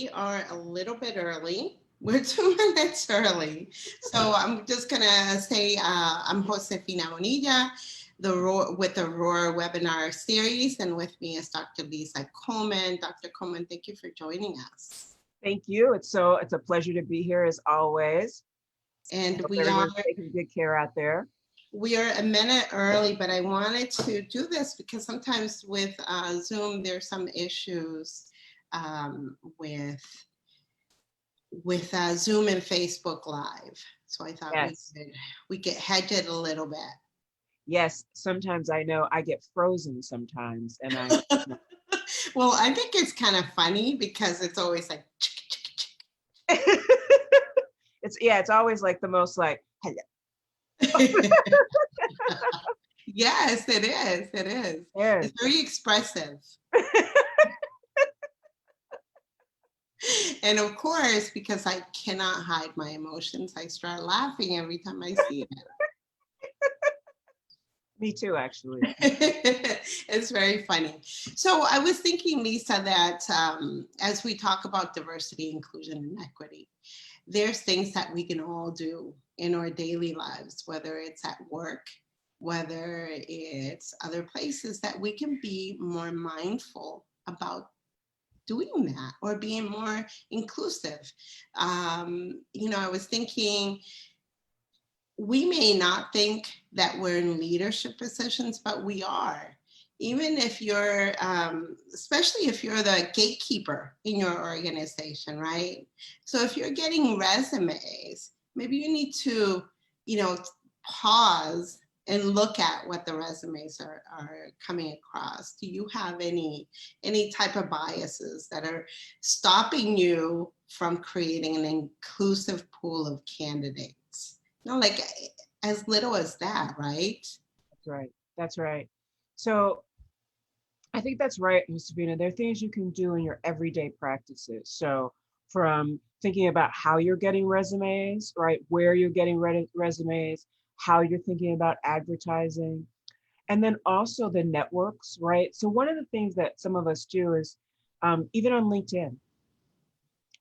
We are a little bit early. We're 2 minutes early. So I'm just going to say I'm Josefina Bonilla with the Roar webinar series. And with me is Dr. Lisa Coleman. Dr. Coleman, thank you for joining us. Thank you. It's a pleasure to be here as always. And Hope we are everyone's taking good care out there. we are a minute early, but I wanted to do this because sometimes with Zoom, there's some issues with Zoom and Facebook Live. So I thought Yes. we could hedge it a little bit. Yes. Sometimes I know I get frozen sometimes, and Well, I think it's kind of funny because it's always like it's always like the most like hello. Yes, it is. It is. Yes. It's very expressive. And of course, because I cannot hide my emotions, I start laughing every time I see it. Me too, actually. It's very funny. So I was thinking, Lisa, that as we talk about diversity, inclusion, and equity, there's things that we can all do in our daily lives, whether it's at work, whether it's other places, that we can be more mindful about doing that or being more inclusive. I was thinking, we may not think that we're in leadership positions, but we are. Even if you're, especially if you're the gatekeeper in your organization, right? So if you're getting resumes, maybe you need to, you know, pause and look at what the resumes are coming across. Do you have any type of biases that are stopping you from creating an inclusive pool of candidates? No, like as little as that, right? That's right. That's right. So I think that's right, Josefina. There are things you can do in your everyday practices. So from thinking about how you're getting resumes, right? Where you're getting resumes, how you're thinking about advertising, and then also the networks, right? So one of the things that some of us do is even on LinkedIn,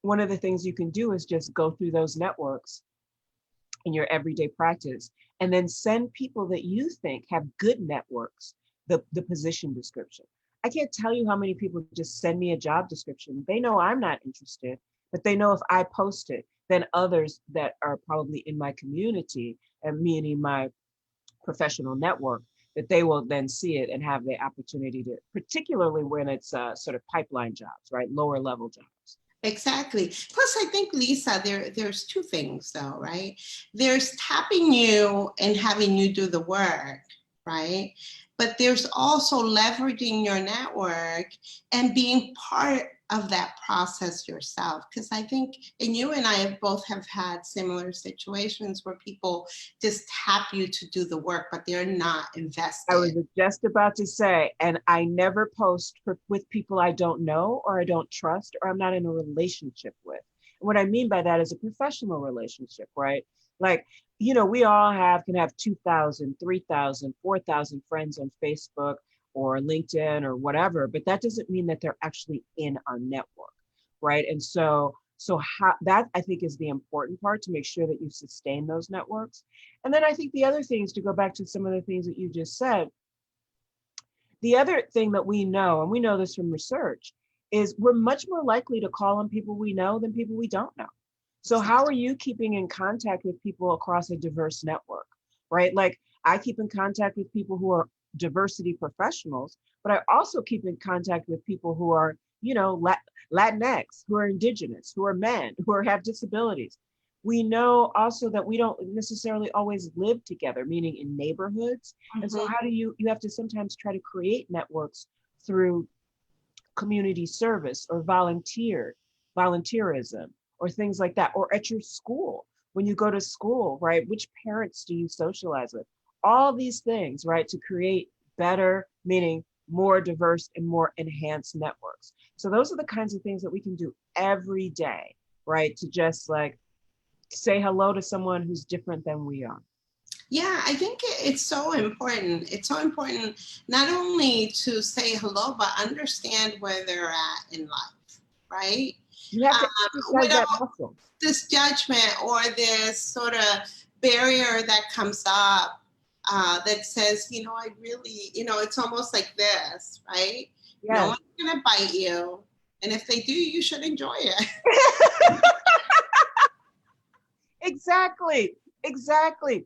one of the things you can do is just go through those networks in your everyday practice and then send people that you think have good networks the position description. I can't tell you how many people just send me a job description. They know I'm not interested, but they know if I post it, then others that are probably in my community and meaning my professional network, that they will then see it and have the opportunity to, particularly when it's sort of pipeline jobs, right? Lower level jobs. Exactly. Plus, I think, Lisa, there's two things though, right? There's tapping you and having you do the work, right? But there's also leveraging your network and being part of that process yourself. Because I think, and you and I have had similar situations where people just tap you to do the work, but they're not I was invested. just about to say, and I never post with people I don't know or I don't trust or I'm not in a relationship with. And what I mean by that is a professional relationship, right? Like, we all can have 2,000, 3,000, 4,000 friends on Facebook or LinkedIn or whatever, but that doesn't mean that they're actually in our network, right? And so how that I think is the important part, to make sure that you sustain those networks. And then I think the other thing is to go back to some of the things that you just said. The other thing that we know, and we know this from research, is we're much more likely to call on people we know than people we don't know. So how are you keeping in contact with people across a diverse network, right? Like, I keep in contact with people who are diversity professionals, but I also keep in contact with people who are, Latinx, who are indigenous, who are men, have disabilities. We know also that we don't necessarily always live together, meaning in neighborhoods. And so Mhm. how do you have to sometimes try to create networks through community service or volunteerism or things like that, or at your school. When you go to school, right, which parents do you socialize with? All these things, right, to create better, meaning more diverse and more enhanced networks. So those are the kinds of things that we can do every day, right, to just like say hello to someone who's different than we are. Yeah, I think it's so important. It's so important not only to say hello, but understand where they're at in life, right? You have to exercise without that muscle. this judgment or this sort of barrier that comes up that says, I really, it's almost like this, right? No Yes. one's going to bite you. And if they do, you should enjoy it. Exactly. Exactly.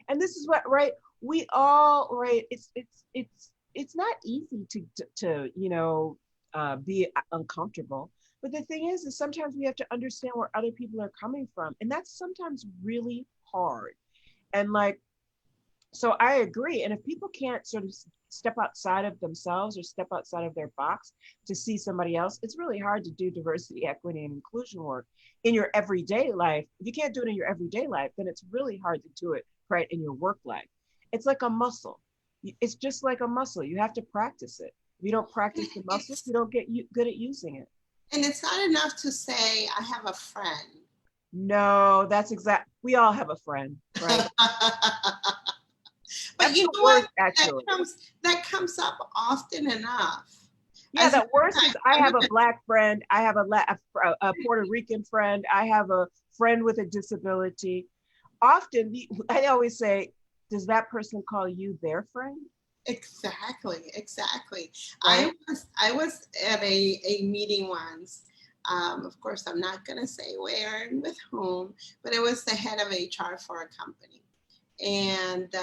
And this is what, right? We all, right? It's not easy to be uncomfortable. But the thing is sometimes we have to understand where other people are coming from, and that's sometimes really hard. And like, so I agree. And if people can't sort of step outside of themselves or step outside of their box to see somebody else, it's really hard to do diversity, equity, and inclusion work in your everyday life. If you can't do it in your everyday life, then it's really hard to do it right in your work life. It's like a muscle. It's just like a muscle. You have to practice it. If you don't practice the muscle, you don't get good at using it. And it's not enough to say, I have a friend. No, that's exact. We all have a friend, right? But That's you the know what? worst, actually. That comes up often enough. Yeah, the worst is I have a Black friend. I have a Puerto Rican friend. I have a friend with a disability. Often, I always say, does that person call you their friend? Exactly, exactly. Right? I was at a meeting once. Of course, I'm not going to say where and with whom, but it was the head of HR for a company. And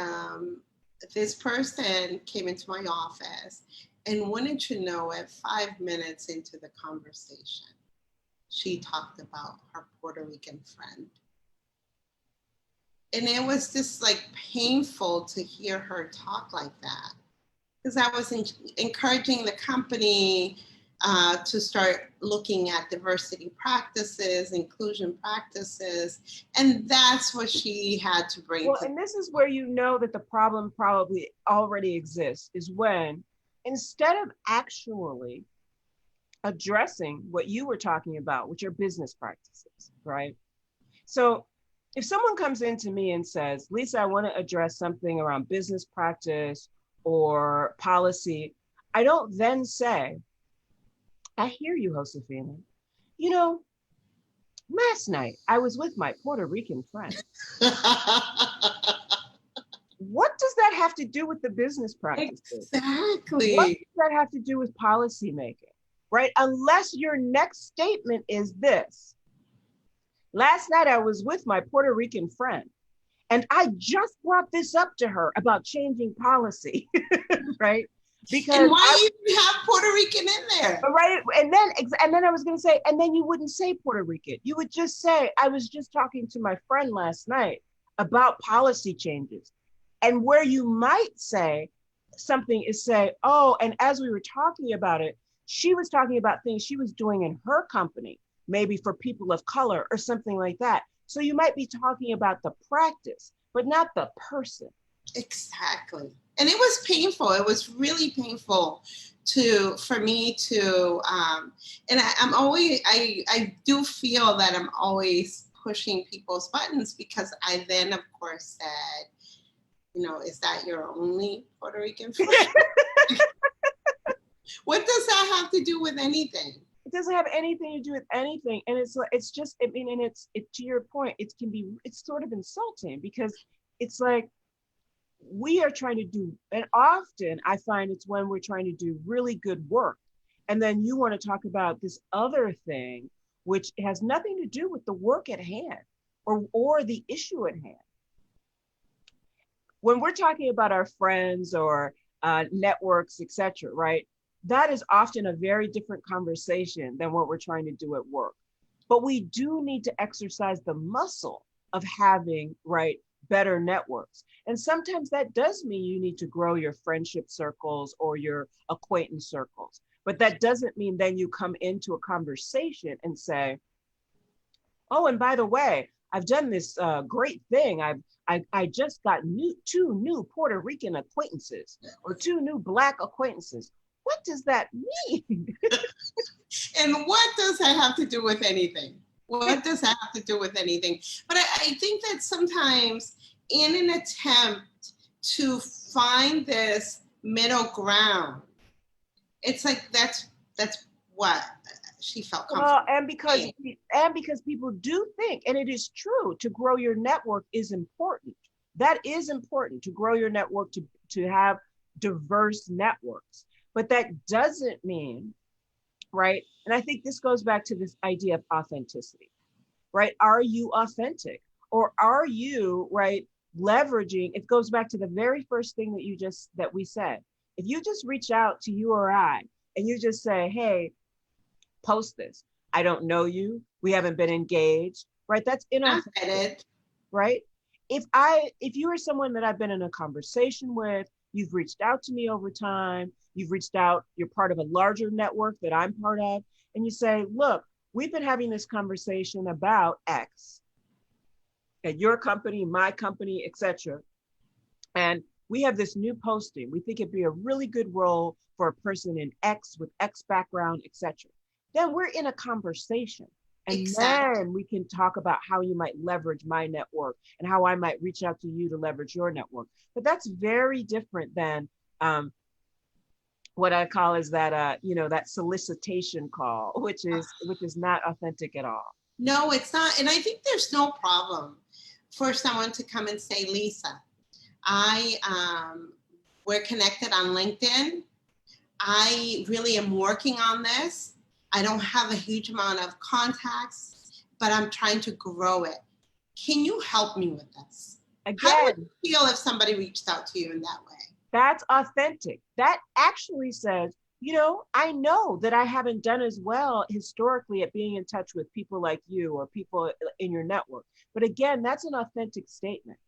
this person came into my office and wanted to know at 5 minutes into the conversation, she talked about her Puerto Rican friend. And it was just like painful to hear her talk like that, because I was encouraging the company to start looking at diversity practices, inclusion practices, and that's what she had to bring Well, to. and this is where you know that the problem probably already exists, is when instead of actually addressing what you were talking about, which are business practices, right? So if someone comes in to me and says, Lisa, I want to address something around business practice or policy, I don't then say, I hear you, Josefina. You know, last night I was with my Puerto Rican friend. What does that have to do with the business practices? What Exactly. does that have to do with policy making? Right? Unless your next statement is this. Last night I was with my Puerto Rican friend, and I just brought this up to her about changing policy, right? And Because why I, you even have Puerto Rican in there? right, and then I was going to say, and then you wouldn't say Puerto Rican. You would just say, I was just talking to my friend last night about policy changes. And where you might say something is say, oh, and as we were talking about it, she was talking about things she was doing in her company, maybe for people of color or something like that. So you might be talking about the practice, but not the person. Exactly. And it was painful. It was really painful for me to and I'm always I do feel that I'm always pushing people's buttons, because I then of course said, is that your only Puerto Rican friend? What does that have to do with anything? It doesn't have anything to do with anything. And it's just, I mean, and to your point, it's sort of insulting, because it's like, we are trying to do, and often I find it's when we're trying to do really good work. And then you want to talk about this other thing, which has nothing to do with the work at hand or the issue at hand. When we're talking about our friends or networks, etc., right? That is often a very different conversation than what we're trying to do at work. But we do need to exercise the muscle of having, right, better networks. And sometimes that does mean you need to grow your friendship circles or your acquaintance circles. But that doesn't mean then you come into a conversation and say, oh, and by the way, I've done this great thing. I just got two new Puerto Rican acquaintances or two new Black acquaintances. What does that mean? And what does that have to do with anything? What does that have to do with anything? But I think that sometimes, in an attempt to find this middle ground, it's like that's what she felt Well, comfortable. and because people do think, and it is true, to grow your network is important. That is important to grow your network, to have diverse networks. But that doesn't mean, right? And I think this goes back to this idea of authenticity, right? Are you authentic? Or are you, right, leveraging? It goes back to the very first thing that we said. If you just reach out to you or I and you just say, hey, post this. I don't know you. We haven't been engaged, right? That's I inauthentic, get it. right? If you are someone that I've been in a conversation with, you've reached out to me over time, you've reached out, you're part of a larger network that I'm part of, and you say, look, we've been having this conversation about X at your company, my company, etc. And we have this new posting. We think it'd be a really good role for a person in X with X background, etc. Then we're in a conversation. And Exactly. then we can talk about how you might leverage my network and how I might reach out to you to leverage your network. But that's very different than what I call is that that solicitation call, which is not authentic at all. No, it's not. And I think there's no problem for someone to come and say, Lisa, I we're connected on LinkedIn. I really am working on this. I don't have a huge amount of contacts, but I'm trying to grow it. Can you help me with this? How would Again, you feel if somebody reached out to you in that way? that's authentic. That actually says, I know that I haven't done as well historically at being in touch with people like you or people in your network. But again, that's an authentic statement.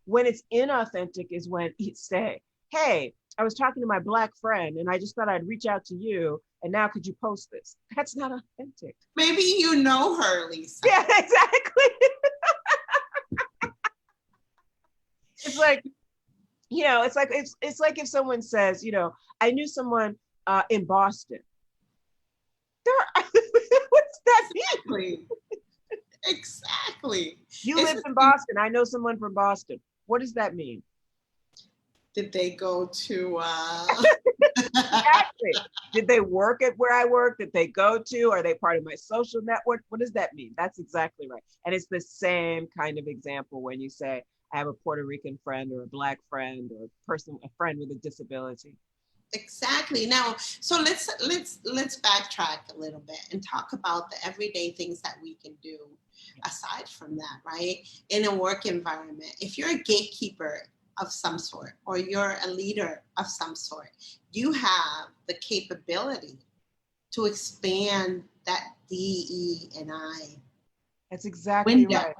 When it's inauthentic is when you say, hey, I was talking to my Black friend and I just thought I'd reach out to you. And now could you post this? That's not authentic. Maybe you know her, Lisa. Yeah, exactly. It's like, it's like if someone says, I knew someone in Boston. What's that mean? Exactly. Exactly. You It's live the in same. Boston. I know someone from Boston. What does that mean? Did they go to Exactly. Did they work at where I work? Did they go to? Are they part of my social network? What does that mean? That's exactly right. And it's the same kind of example when you say, I have a Puerto Rican friend or a Black friend or a friend with a disability. exactly. Now, so let's backtrack a little bit and talk about the everyday things that we can do aside from that, right? In a work environment. If you're a gatekeeper of some sort or you're a leader of some sort, you have the capability to expand that DE and I That's exactly window, right.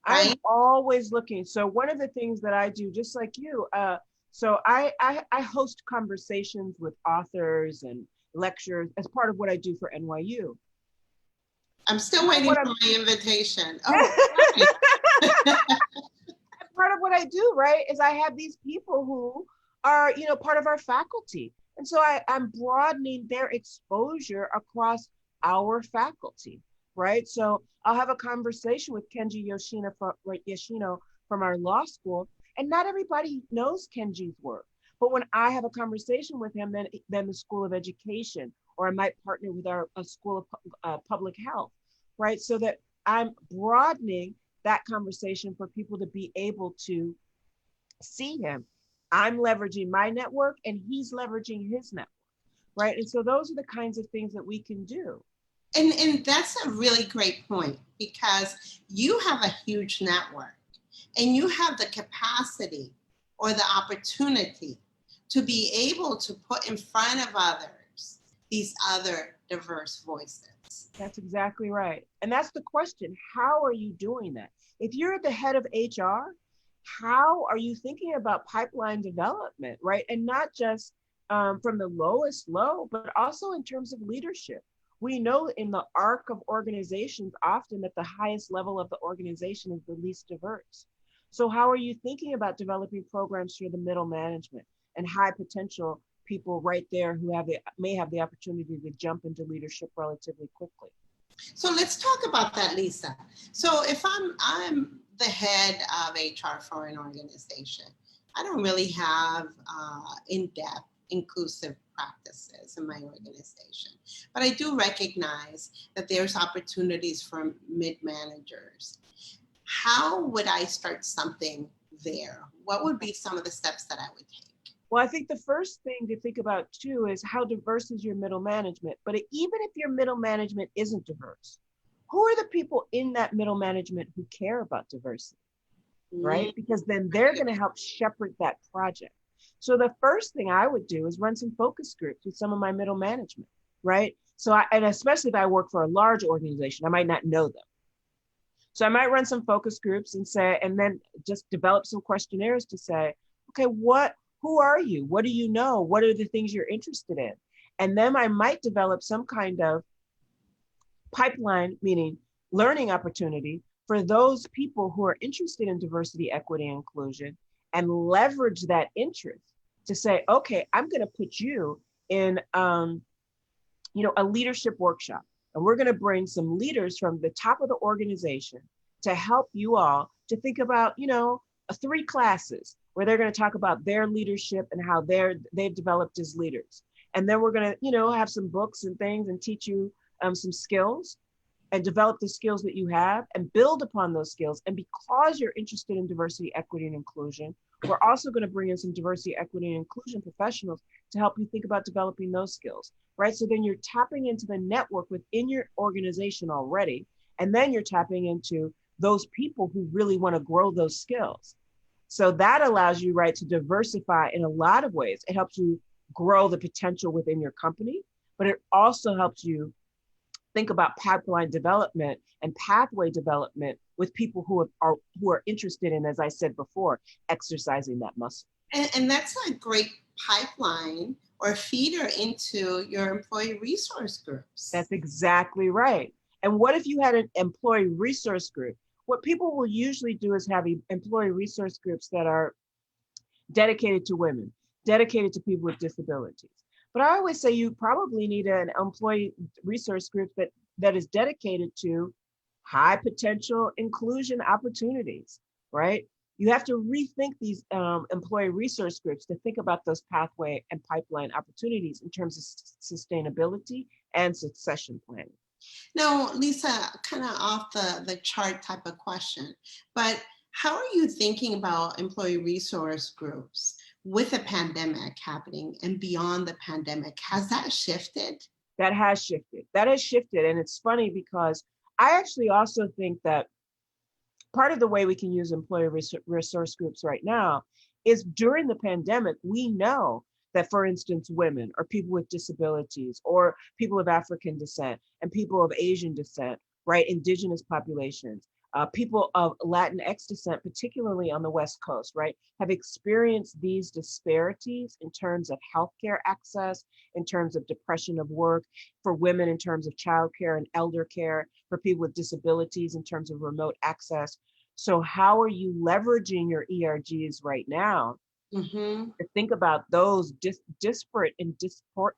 I'm right? always looking. So one of the things that I do, just like you, so I host conversations with authors and lectures as part of what I do for NYU. I'm still Part of waiting what for my invitation. Oh, I'm hi. part of what I do, right, is I have these people who are, part of our faculty. And so I'm broadening their exposure across our faculty, right? So I'll have a conversation with Kenji Yoshino from our law school, and not everybody knows Kenji's work. But when I have a conversation with him, then the School of Education, or I might partner with a School of Public Health, right? So that I'm broadening that conversation for people to be able to see him. I'm leveraging my network and he's leveraging his network, right? And so those are the kinds of things that we can do. And that's a really great point because you have a huge network and you have the capacity or the opportunity to be able to put in front of others these other diverse voices. That's exactly right. And that's the question. How are you doing that? If you're the head of HR, how are you thinking about pipeline development, right? And not just from the lowest low, but also in terms of leadership. We know in the arc of organizations often that the highest level of the organization is the least diverse. So how are you thinking about developing programs for the middle management and high potential people right there who may have the opportunity to jump into leadership relatively quickly? So let's talk about that, Lisa. So if I'm the head of HR for an organization, I don't really have in-depth inclusive practices in my organization. But I do recognize that there's opportunities for mid-managers. How would I start something there? What would be some of the steps that I would take? Well, I think the first thing to think about too is how diverse is your middle management. But even if your middle management isn't diverse, who are the people in that middle management who care about diversity, right? Because then they're going to help shepherd that project. So the first thing I would do is run some focus groups with some of my middle management, right? And especially if I work for a large organization, I might not know them. So I might run some focus groups and then just develop some questionnaires to say, okay, who are you? What do you know? What are the things you're interested in? And then I might develop some kind of pipeline, meaning learning opportunity for those people who are interested in diversity, equity, and inclusion, and leverage that interest to say, okay, I'm going to put you in, a leadership workshop. And we're going to bring some leaders from the top of the organization to help you all to think about, 3 classes where they're going to talk about their leadership and how they've developed as leaders. And then we're going to, have some books and things and teach you some skills and develop the skills that you have and build upon those skills. And because you're interested in diversity, equity, and inclusion, we're also going to bring in some diversity, equity, and inclusion professionals to help you think about developing those skills, right? So then you're tapping into the network within your organization already, and then you're tapping into those people who really want to grow those skills. So that allows you, right, to diversify in a lot of ways. It helps you grow the potential within your company, but it also helps you think about pipeline development and pathway development with people who are interested in, as I said before, exercising that muscle. And that's a great pipeline or feeder into your employee resource groups. That's exactly right. And what if you had an employee resource group? What people will usually do is have employee resource groups that are dedicated to women, dedicated to people with disabilities. But I always say you probably need an employee resource group that is dedicated to high potential inclusion opportunities, right? You have to rethink these employee resource groups to think about those pathway and pipeline opportunities in terms of sustainability and succession planning. Now, Lisa, kind of off the chart type of question, but how are you thinking about employee resource groups with a pandemic happening and beyond the pandemic? Has that shifted? That has shifted. And it's funny because I actually also think that part of the way we can use employee resource groups right now is during the pandemic, we know that, for instance, women or people with disabilities or people of African descent and people of Asian descent, right, indigenous populations, people of Latinx descent, particularly on the West Coast, right, have experienced these disparities in terms of healthcare access, in terms of depression of work, for women in terms of childcare and elder care, for people with disabilities in terms of remote access. So how are you leveraging your ERGs right now to think about those disparate and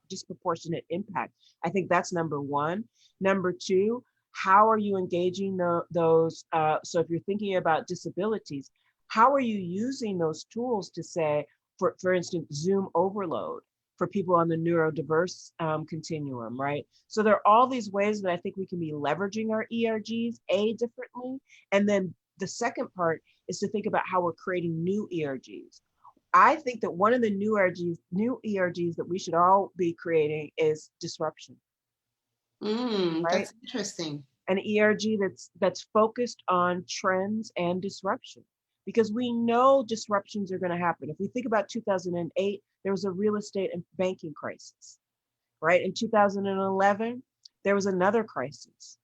disproportionate impact? I think that's number one. Number two, how are you engaging those? So if you're thinking about disabilities, how are you using those tools to say, for instance, Zoom overload for people on the neurodiverse continuum, right? So there are all these ways that I think we can be leveraging our ERGs, differently. And then the second part is to think about how we're creating new ERGs. I think that one of the new ERGs that we should all be creating is disruption. Right? That's interesting. An ERG that's focused on trends and disruption, because we know disruptions are going to happen. If we think about 2008, there was a real estate and banking crisis, right? In 2011, there was another crisis.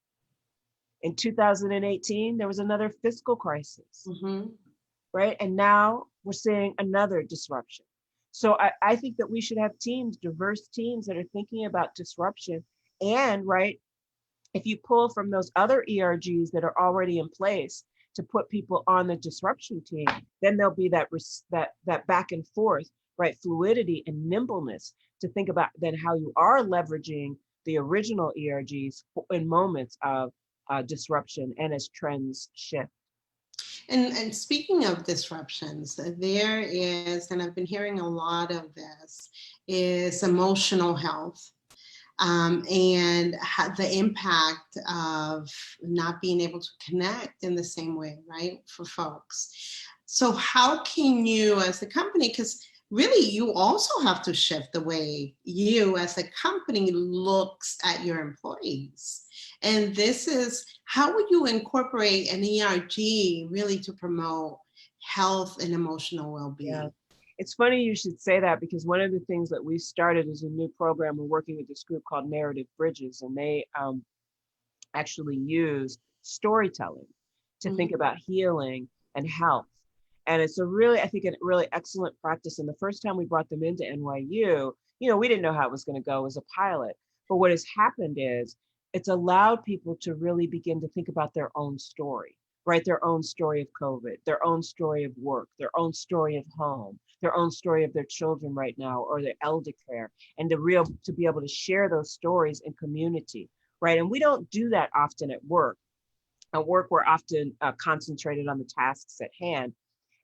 In 2018, there was another fiscal crisis, right? And now we're seeing another disruption. So I think that we should have teams, diverse teams that are thinking about disruption. And, right, if you pull from those other ERGs that are already in place to put people on the disruption team, then there'll be that back and forth, right, fluidity and nimbleness to think about then how you are leveraging the original ERGs in moments of disruption and as trends shift. And speaking of disruptions, there is, and I've been hearing a lot of this, is emotional health, and the impact of not being able to connect in the same way, right, for folks. So how can you as a company, because really you also have to shift the way you as a company looks at your employees. And this is, how would you incorporate an ERG really to promote health and emotional Yeah. well-being? It's funny you should say that, because one of the things that we started is a new program. We're working with this group called Narrative Bridges, and they actually use storytelling to think Mhm. about healing and health. And it's a really, I think, a really excellent practice. And the first time we brought them into NYU, we didn't know how it was going to go as a pilot. But what has happened is it's allowed people to really begin to think about their own story, right? Their own story of COVID, their own story of work, their own story of home, their own story of their children right now, or their elder care, and to be able to share those stories in community, right? And we don't do that often at work. At work, we're often concentrated on the tasks at hand.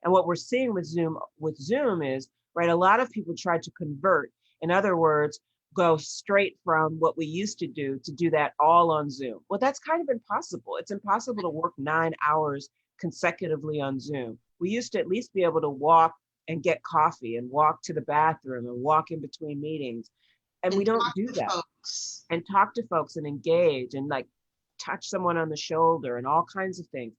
And what we're seeing with Zoom is, right, a lot of people try to convert. In other words, go straight from what we used to do that all on Zoom. Well, that's kind of impossible. It's impossible to work 9 hours consecutively on Zoom. We used to at least be able to walk and get coffee and walk to the bathroom and walk in between meetings. And we And don't talk do to that, folks. and talk to folks and engage and like touch someone on the shoulder and all kinds of things.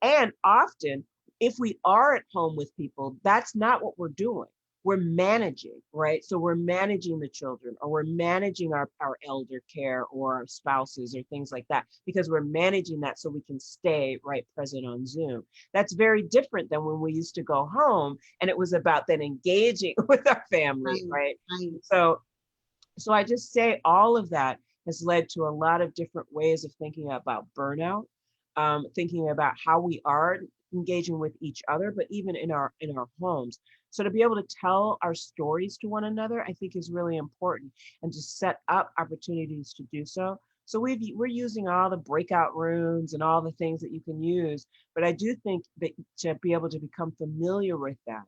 And often, if we are at home with people, that's not what we're doing. We're managing, right? So we're managing the children, or we're managing our elder care or our spouses or things like that, because we're managing that so we can stay right present on Zoom. That's very different than when we used to go home and it was about then engaging with our family, Right, right? right. So I just say all of that has led to a lot of different ways of thinking about burnout, thinking about how we are engaging with each other, but even in our homes. So to be able to tell our stories to one another, I think is really important, and to set up opportunities to do so. So we're using all the breakout rooms and all the things that you can use, but I do think that to be able to become familiar with that,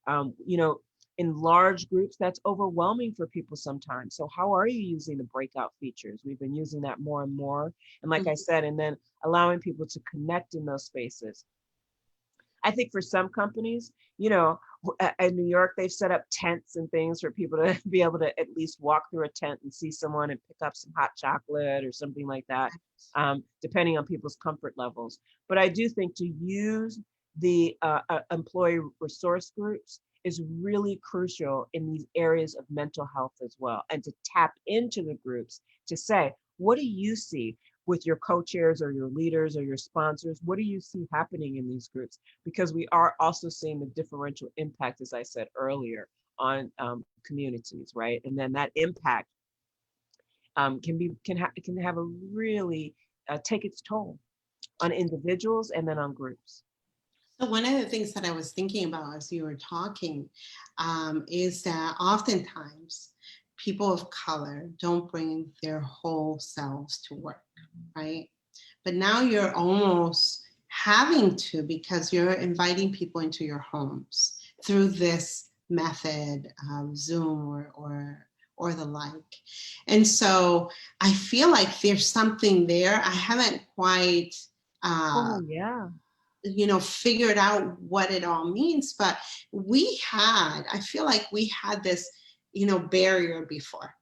um, you know, in large groups, that's overwhelming for people sometimes. So how are you using the breakout features? We've been using that more and more. And like I Mhm. said, and then allowing people to connect in those spaces. I think for some companies, in New York, they've set up tents and things for people to be able to at least walk through a tent and see someone and pick up some hot chocolate or something like that, depending on people's comfort levels. But I do think to use the employee resource groups is really crucial in these areas of mental health as well, and to tap into the groups to say, what do you see with your co-chairs or your leaders or your sponsors? What do you see happening in these groups? Because we are also seeing the differential impact, as I said earlier, on communities, right? And then that impact can have a really take its toll on individuals and then on groups. So one of the things that I was thinking about as you were talking, is that oftentimes people of color don't bring their whole selves to work, right? But now you're almost having to, because you're inviting people into your homes through this method of Zoom or the like. And so I feel like there's something there. I haven't quite Oh uh, yeah, figured out what it all means, but I feel like we had this barrier before,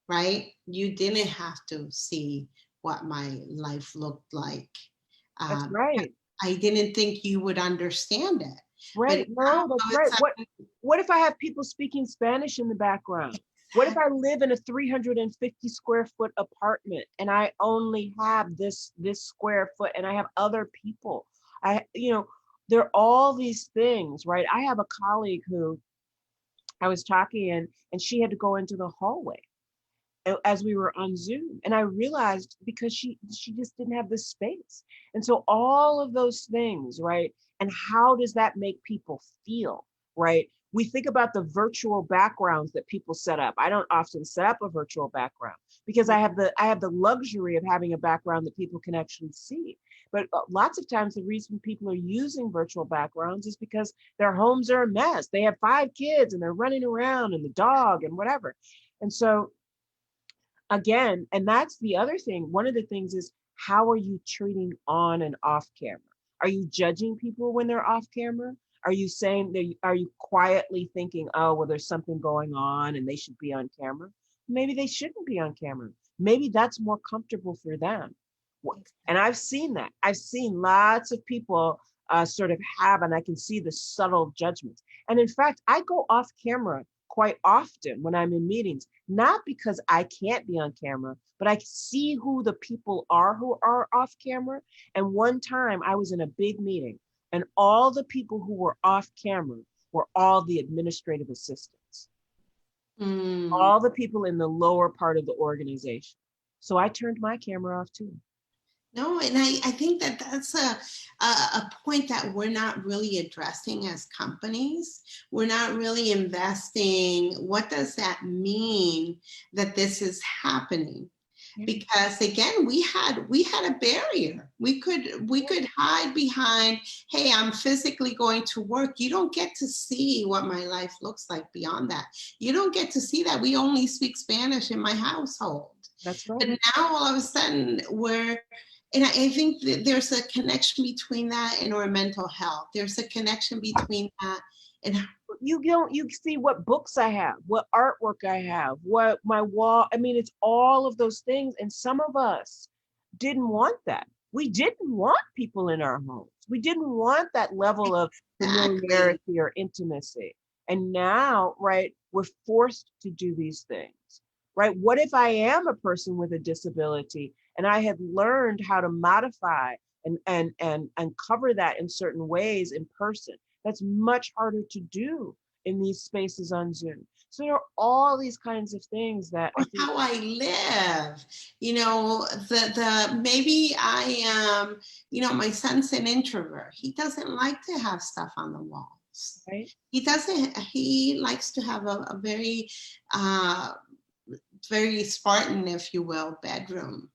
right? You didn't have to see what my life looked like. that's um, right. I didn't think you would understand it, but Right. now No, that's right. it's What if I have people speaking Spanish in the background? What if I live in a 350 square foot apartment and I only have this square foot and I have other people? There are all these things, right? I have a colleague who I was talking and she had to go into the hallway as we were on Zoom. And I realized because she just didn't have the space. And so all of those things, right? And how does that make people feel, right? We think about the virtual backgrounds that people set up. I don't often set up a virtual background because I have the luxury of having a background that people can actually see. But lots of times the reason people are using virtual backgrounds is because their homes are a mess. They have 5 kids and they're running around and the dog and whatever. And so again, and that's the other thing. One of the things is, how are you treating on and off camera? Are you judging people when they're off camera? Are you saying that, are you quietly thinking, oh, well, there's something going on and they should be on camera? Maybe they shouldn't be on camera. Maybe that's more comfortable for them. And I've seen that. I've seen lots of people sort of have, and I can see the subtle judgments. And in fact, I go off camera quite often when I'm in meetings, not because I can't be on camera, but I see who the people are who are off camera. And one time I was in a big meeting and all the people who were off camera were all the administrative assistants, all the people in the lower part of the organization. So I turned my camera off too. No, and I think that that's a point that we're not really addressing as companies. We're not really investing. What does that mean that this is happening? Because again, we had a barrier. We could hide behind, hey, I'm physically going to work. You don't get to see what my life looks like beyond that. You don't get to see that. We only speak Spanish in my household. That's right. But now all of a sudden and I think that there's a connection between that and our mental health. There's a connection between that and you see what books I have, what artwork I have, what my wall. I mean, it's all of those things. And some of us didn't want that. We didn't want people in our homes. We didn't want that level of familiarity or intimacy. And now, right, we're forced to do these things. Right? What if I am a person with a disability and I had learned how to modify and cover that in certain ways in person? That's much harder to do in these spaces on Zoom. So there are all these kinds of things that I think, how I live. The maybe I am, my son's an introvert. He doesn't like to have stuff on the walls. right? He likes to have a very very Spartan, if you will, bedroom.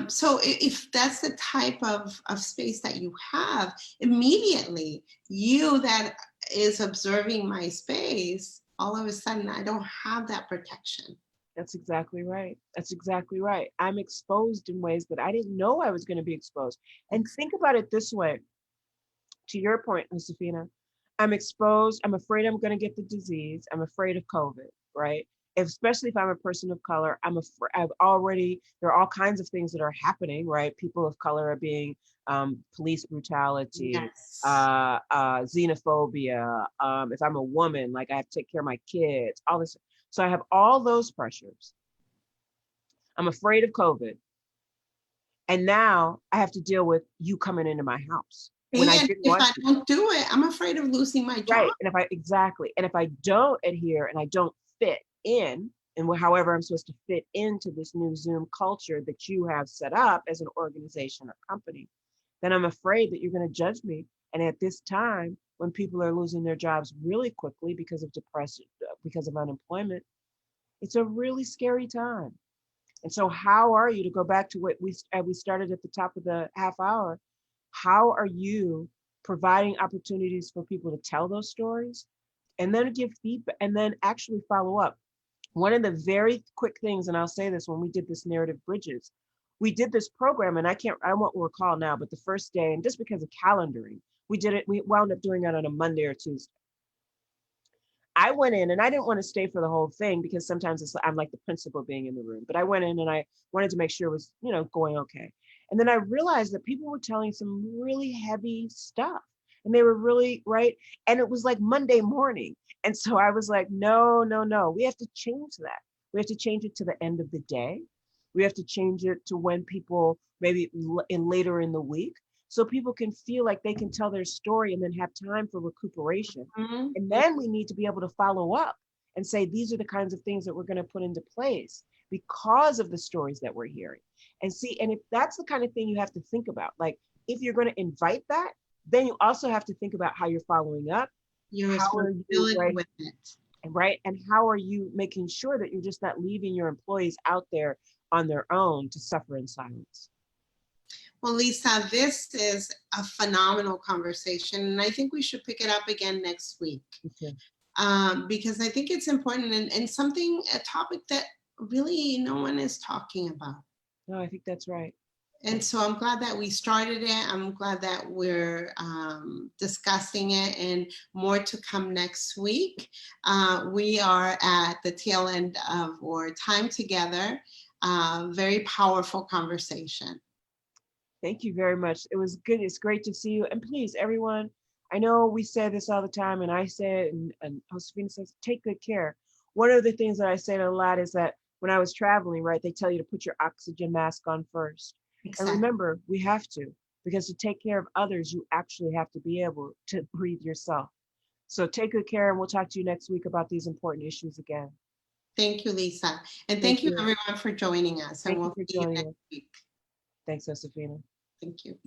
So if that's the type of space that you have, immediately you that is observing my space, all of a sudden I don't have that protection. That's exactly right. That's exactly right. I'm exposed in ways that I didn't know I was going to be exposed. And think about it this way, to your point, Josefina, I'm exposed. I'm afraid I'm going to get the disease. I'm afraid of COVID, right? Especially if I'm a person of color, there are all kinds of things that are happening, right? People of color are being police brutality, Yes. Xenophobia. If I'm a woman, like I have to take care of my kids, all this. So I have all those pressures. I'm afraid of COVID. And now I have to deal with you coming into my house. When if I don't do it, I'm afraid of losing my job. Right. And if I don't adhere and I don't fit in, and however I'm supposed to fit into this new Zoom culture that you have set up as an organization or company, then I'm afraid that you're going to judge me. And at this time, when people are losing their jobs really quickly because of depression, because of unemployment, it's a really scary time. And so how are you, to go back to what we started at the top of the half hour, how are you providing opportunities for people to tell those stories and then give feedback and then actually follow up? One of the very quick things, and I'll say this, when we did this Narrative Bridges, we did this program, and I won't recall now, but the first day, and just because of calendaring, we wound up doing it on a Monday or Tuesday. I went in and I didn't want to stay for the whole thing because sometimes I'm like the principal being in the room, but I went in and I wanted to make sure it was, going okay. And then I realized that people were telling some really heavy stuff and they were really right. And it was like Monday morning. And so I was like, no, we have to change that. We have to change it to the end of the day. We have to change it to when people maybe later in the week, so people can feel like they can tell their story and then have time for recuperation. Mm-hmm. And then we need to be able to follow up and say, these are the kinds of things that we're going to put into place because of the stories that we're hearing. And if that's the kind of thing you have to think about, like if you're going to invite that, then you also have to think about how you're following up Your How are you, responsibility right? with it. Right. And how are you making sure that you're just not leaving your employees out there on their own to suffer in silence? Well, Lisa, this is a phenomenal conversation, and I think we should pick it up again next week, Okay. because I think it's important and something, a topic that really no one is talking about. No, I think that's right. And so I'm glad that we started it. I'm glad that we're discussing it, and more to come next week. We are at the tail end of our time together. Very powerful conversation. Thank you very much. It was good. It's great to see you. And please, everyone, I know we say this all the time, and I say it, and Josefina says, take good care. One of the things that I say a lot is that when I was traveling, right, they tell you to put your oxygen mask on first. And Exactly. remember, we have to, because to take care of others, you actually have to be able to breathe yourself. So take good care, and we'll talk to you next week about these important issues again. Thank you, Lisa. And Thank thank you you. everyone for joining us, and Thank you we'll for see you joining next us. week. Thanks, Josefina. Thank you.